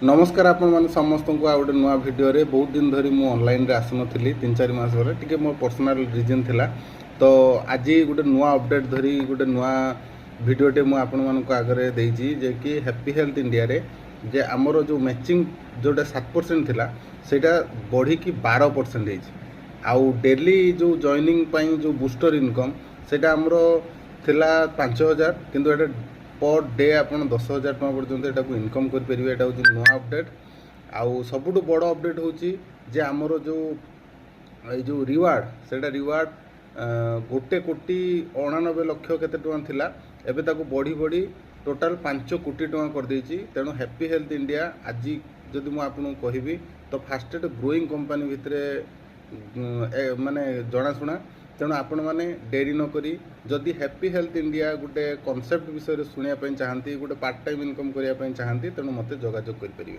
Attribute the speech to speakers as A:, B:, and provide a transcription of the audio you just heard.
A: नमस्कार आपण मैंने समस्त को आ गए नुआ भिडियो रे बहुत दिन धरी मु ऑनलाइन रे आसन थी 3-4 मास पर टिके मो पर्सनल रीजन थिला तो आज गोटे नुआ अपडेट धरी गोटे नुआ भिडियोटे मु आपण मानक आगे देजी जे कि हैप्पी हेल्थ इंडिया रे जे आमर जो मैचिंग जोटा 7% थिला सेटा बढ़ी कि 12% आउ डेली जो जॉइनिंग पाई जो बूस्टर इनकम सेटा आमर थिला 5000 किंतु एटा पर डे आपन 10,000 टका पर्यंत एटा इनकम कर परिबे। एटा होची नुआ अपडेट आउ सबुठु बड़ अपडेट होची जे आमर जो रिवार्ड सेटा रिवार्ड 1,99,00,000 केते टका थिला एबे ताको बढ़ी बढ़ी टोटाल 5 कोटी टका कर देछि। तेणु हैप्पी हेल्थ इंडिया आज जदि मु आपन कहिबी तो फास्टेस्ट ग्रोइंग कंपनी भितरे माने जनाशुना। तेणु आपण मैंने डेरी नकरी जदि हैप्पी हेल्थ इंडिया गोटे कॉन्सेप्ट विषय सुनिया चाहती गोटे पार्ट टाइम इनकम करने चाहती तेणु मत जोगाजोग करें।